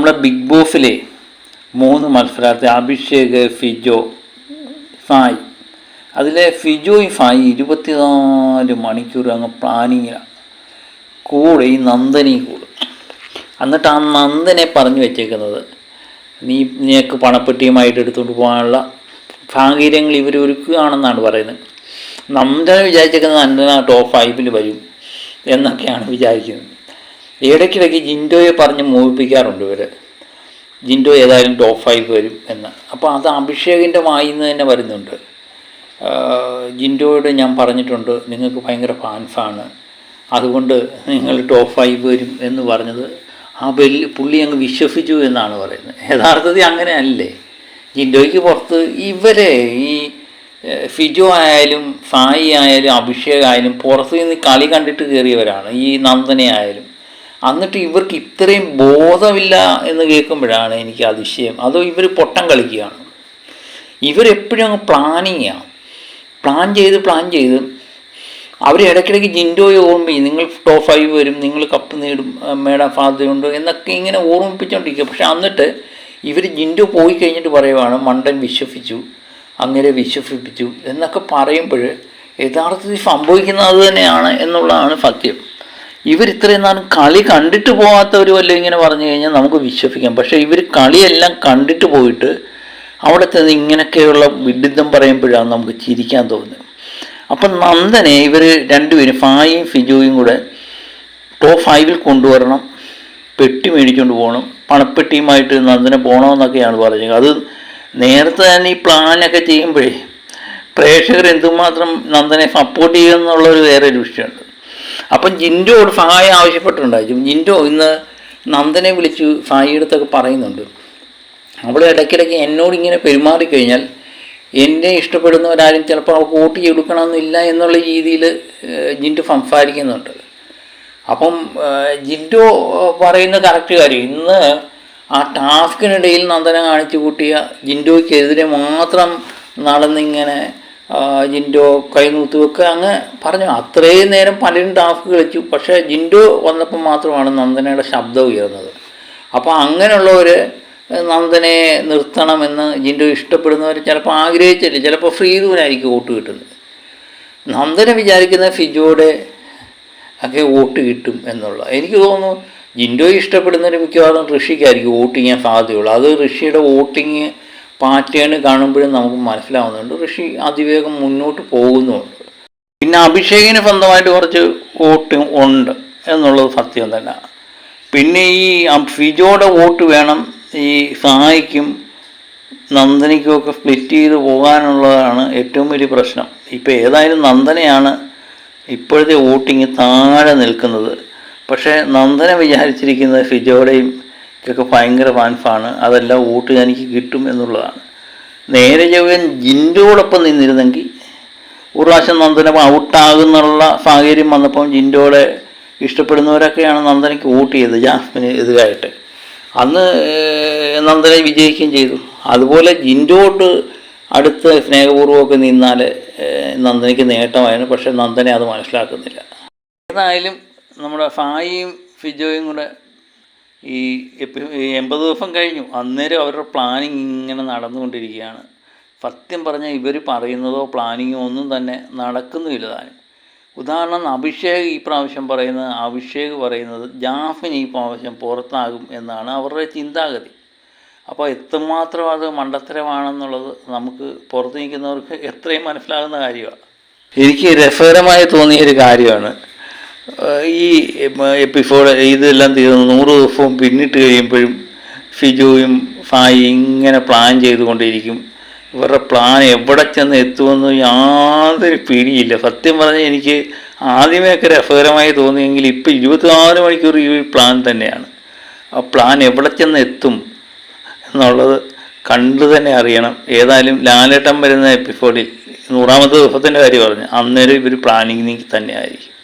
നമ്മുടെ ബിഗ് ബോസിലെ 3 മത്സരാർത്ഥി അഭിഷേക്, ഫിജോ, ഫായ്. അതിലെ ഫിജോയും ഫായ് 24 മണിക്കൂർ അങ്ങ് പ്ലാനിങ്ങിലാണ്. കൂടെ ഈ നന്ദനയും കൂടും. എന്നിട്ട് ആ നന്ദനെ പറഞ്ഞു വെച്ചേക്കുന്നത് നിനക്ക് പണപ്പെട്ടിയുമായിട്ട് എടുത്തുകൊണ്ട് പോകാനുള്ള സാഹചര്യങ്ങൾ ഇവർ ഒരുക്കുകയാണെന്നാണ് പറയുന്നത്. നന്ദന വിചാരിച്ചേക്കുന്നത് നന്ദന ടോപ്പ് 5 വരും എന്നൊക്കെയാണ് വിചാരിക്കുന്നത്. ഇടയ്ക്കിടയ്ക്ക് ജിൻഡോയെ പറഞ്ഞ് മോഹിപ്പിക്കാറുണ്ട് ഇവർ. ജിൻഡോ ഏതായാലും ടോപ്പ് 5 വരും എന്ന്. അപ്പോൾ അത് അഭിഷേകിൻ്റെ വായിന്ന് തന്നെ വരുന്നുണ്ട്. ജിൻഡോയോട് ഞാൻ പറഞ്ഞിട്ടുണ്ട് നിങ്ങൾക്ക് ഭയങ്കര ഫാൻസാണ്, അതുകൊണ്ട് നിങ്ങൾ ടോപ്പ് 5 വരും എന്ന് പറഞ്ഞത് പുള്ളി അങ്ങ് വിശ്വസിച്ചു എന്നാണ് പറയുന്നത്. യഥാർത്ഥത്തിൽ അങ്ങനെ അല്ലേ? ജിൻഡോയ്ക്ക് പുറത്ത് ഇവരെ ഈ ഫിജോ ആയാലും ഫായി ആയാലും അഭിഷേക് ആയാലും പുറത്ത് നിന്ന് കളി കണ്ടിട്ട് കയറിയവരാണ്, ഈ നന്ദനെ ആയാലും. എന്നിട്ട് ഇവർക്ക് ഇത്രയും ബോധമില്ല എന്ന് കേൾക്കുമ്പോഴാണ് എനിക്ക് അതിശയം. അതോ ഇവർ പൊട്ടം കളിക്കുകയാണ്? ഇവരെപ്പോഴും അങ്ങ് പ്ലാനിങ്ങാണ്. പ്ലാൻ ചെയ്ത് അവർ ഇടയ്ക്കിടയ്ക്ക് ജിൻഡോയെ ഓർമ്മിപ്പിക്കും, നിങ്ങൾ ടോപ്പ് 5 വരും, നിങ്ങൾ കപ്പ് നേടാൻ സാധ്യതയുണ്ട് എന്നൊക്കെ ഇങ്ങനെ ഓർമ്മിപ്പിച്ചുകൊണ്ടിരിക്കുക. പക്ഷെ എന്നിട്ട് ഇവർ ജിൻഡോ പോയി കഴിഞ്ഞിട്ട് പറയുവാണ് മണ്ടൻ വിശ്വസിച്ചു, അങ്ങനെ വിശ്വസിപ്പിച്ചു എന്നൊക്കെ പറയുമ്പോൾ യഥാർത്ഥത്തിൽ സംഭവിക്കുന്നത് അത് തന്നെയാണ് എന്നുള്ളതാണ് സത്യം. ഇവരിത്രയും നാളും കളി കണ്ടിട്ട് പോകാത്തവർ വല്ലതും ഇങ്ങനെ പറഞ്ഞു കഴിഞ്ഞാൽ നമുക്ക് വിശ്വസിക്കാം. പക്ഷേ ഇവർ കളിയെല്ലാം കണ്ടിട്ട് പോയിട്ട് അവിടെ ചെന്ന് ഇങ്ങനെയൊക്കെയുള്ള വിഡിത്തം പറയുമ്പോഴാണ് നമുക്ക് ചിരിക്കാൻ തോന്നുന്നത്. അപ്പം നന്ദനെ ഇവർ രണ്ടുപേരും ഫായും ഫിജോയും കൂടെ ടോപ്പ് 5 കൊണ്ടുവരണം, പെട്ടി മേടിച്ചുകൊണ്ട് പോകണം, പണപ്പെട്ടിയുമായിട്ട് നന്ദനെ പോകണമെന്നൊക്കെയാണ് പറഞ്ഞത്. അത് നേരത്തെ തന്നെ ഈ പ്ലാനൊക്കെ ചെയ്യുമ്പോഴേ പ്രേക്ഷകർ എന്തുമാത്രം നന്ദനെ സപ്പോർട്ട് ചെയ്യുമെന്നുള്ളൊരു വേറൊരു വിഷയമുണ്ട്. അപ്പം ജിൻഡോയോട് ഫായ ആവശ്യപ്പെട്ടിട്ടുണ്ടായിരിക്കും. ജിൻഡോ ഇന്ന് നന്ദനെ വിളിച്ച് ഫായിയുടെ അടുത്തൊക്കെ പറയുന്നുണ്ട്, അവൾ ഇടയ്ക്കിടയ്ക്ക് എന്നോട് ഇങ്ങനെ പെരുമാറിക്കഴിഞ്ഞാൽ എന്നെ ഇഷ്ടപ്പെടുന്നവരാരും ചിലപ്പോൾ അവൾക്ക് വോട്ട് കൊടുക്കണമെന്നില്ല എന്നുള്ള രീതിയിൽ ജിൻഡോ സംസാരിക്കുന്നുണ്ട്. അപ്പം ജിൻഡോ പറയുന്ന കറക്റ്റ് കാര്യം, ഇന്ന് ആ ടാസ്കിനിടയിൽ നന്ദന കാണിച്ചു കൂട്ടിയ ജിൻഡോയ്ക്കെതിരെ മാത്രം നടന്നിങ്ങനെ ജിൻഡോ കൈനൂത്ത് വെക്കുക അങ്ങ് പറഞ്ഞു. അത്രയും നേരം പലരും ടാസ്ക് കളിച്ചു, പക്ഷേ ജിൻഡോ വന്നപ്പോൾ മാത്രമാണ് നന്ദനയുടെ ശബ്ദം ഉയർന്നത്. അപ്പോൾ അങ്ങനെയുള്ളവർ നന്ദനെ നിർത്തണമെന്ന് ജിൻഡോ ഇഷ്ടപ്പെടുന്നവർ ചിലപ്പോൾ ആഗ്രഹിച്ചില്ല, ചിലപ്പോൾ ഫ്രീദൂനായിരിക്കും വോട്ട് കിട്ടുന്നത്. നന്ദന വിചാരിക്കുന്ന ഫിജോയുടെ ഒക്കെ വോട്ട് കിട്ടും എന്നുള്ള. എനിക്ക് തോന്നുന്നു ജിൻഡോയെ ഇഷ്ടപ്പെടുന്നവർ മിക്കവാറും ഋഷിക്കായിരിക്കും വോട്ട് ചെയ്യാൻ സാധ്യതയുള്ളൂ. അത് ഋഷിയുടെ വോട്ടിങ് പാറ്റേൺ കാണുമ്പോഴും നമുക്ക് മനസ്സിലാവുന്നുണ്ട് ഋഷി അതിവേഗം മുന്നോട്ട് പോകുന്നുമുണ്ട്. പിന്നെ അഭിഷേകിന് സ്വന്തമായിട്ട് കുറച്ച് വോട്ട് ഉണ്ട് എന്നുള്ളത് സത്യം തന്നെ. പിന്നെ ഈ ഫിജോയുടെ വോട്ട് വേണം ഈ സായിക്കും നന്ദനയ്ക്കുമൊക്കെ സ്പ്ലിറ്റ് ചെയ്ത് പോകാനുള്ളതാണ് ഏറ്റവും വലിയ പ്രശ്നം. ഇപ്പോൾ ഏതായാലും നന്ദനയാണ് ഇപ്പോഴത്തെ വോട്ടിങ് താഴെ നിൽക്കുന്നത്. പക്ഷേ നന്ദന വിചാരിച്ചിരിക്കുന്നത് ഫിജോയുടെയും ഒക്കെ ഭയങ്കര ഫാൻസാണ്, അതെല്ലാം വോട്ട് എനിക്ക് കിട്ടും എന്നുള്ളതാണ്. നേരെ ചൊവ്വൻ ജിൻഡോടൊപ്പം നിന്നിരുന്നെങ്കിൽ ഒരു പ്രാവശ്യം നന്ദന ഔട്ടാകുന്നുള്ള സാഹചര്യം വന്നപ്പം ജിൻഡോയുടെ ഇഷ്ടപ്പെടുന്നവരൊക്കെയാണ് നന്ദനയ്ക്ക് വോട്ട് ചെയ്തത് ജാസ്മിന് എതിരായിട്ട്. അന്ന് നന്ദനെ വിജയിക്കുകയും ചെയ്തു. അതുപോലെ ജിൻഡോട്ട് അടുത്ത് സ്നേഹപൂർവ്വമൊക്കെ നിന്നാൽ നന്ദനയ്ക്ക് നേട്ടമായിരുന്നു. പക്ഷേ നന്ദനെ അത് മനസ്സിലാക്കുന്നില്ല. ഏതായാലും നമ്മുടെ ഫായിയും ഫിജോയും കൂടെ ഈ 80 ദിവസം കഴിഞ്ഞു. അന്നേരം അവരുടെ പ്ലാനിങ് ഇങ്ങനെ നടന്നുകൊണ്ടിരിക്കുകയാണ്. സത്യം പറഞ്ഞാൽ ഇവർ പറയുന്നതോ പ്ലാനിങ്ങോ ഒന്നും തന്നെ നടക്കുന്നുമില്ല താനും. ഉദാഹരണം അഭിഷേക് ഈ പ്രാവശ്യം പറയുന്നത് ജാഫിൻ ഈ പ്രാവശ്യം പുറത്താകും എന്നാണ് അവരുടെ ചിന്താഗതി. അപ്പോൾ എത്രമാത്രം അത് മണ്ടത്തരമാണെന്നുള്ളത് നമുക്ക് പുറത്ത് നിൽക്കുന്നവർക്ക് എത്രയും മനസ്സിലാകുന്ന കാര്യമാണ്. എനിക്ക് രസകരമായി തോന്നിയൊരു കാര്യമാണ് ഈ എപ്പിസോഡ് ഇതെല്ലാം തീർന്ന് 100 ദിവസവും പിന്നിട്ട് കഴിയുമ്പോഴും ഫിജോയും ഫായി ഇങ്ങനെ പ്ലാൻ ചെയ്തുകൊണ്ടിരിക്കും. ഇവരുടെ പ്ലാൻ എവിടെ ചെന്ന് എത്തുമെന്ന് യാതൊരു പിടിയില്ല. സത്യം പറഞ്ഞാൽ എനിക്ക് ആദ്യമേയൊക്കെ രസകരമായി തോന്നിയെങ്കിൽ ഇപ്പോൾ 24 മണിക്കൂർ ഈ പ്ലാൻ തന്നെയാണ്. ആ പ്ലാൻ എവിടെ ചെന്ന് എത്തും എന്നുള്ളത് കണ്ടു തന്നെ അറിയണം. ഏതായാലും ലാലേട്ടൻ വരുന്ന എപ്പിസോഡിൽ 100ാമത്തെ ദിവസത്തിൻ്റെ കാര്യം പറഞ്ഞു, അന്നേരം ഇവർ പ്ലാനിങ്ങിൽ തന്നെ ആയിരിക്കും.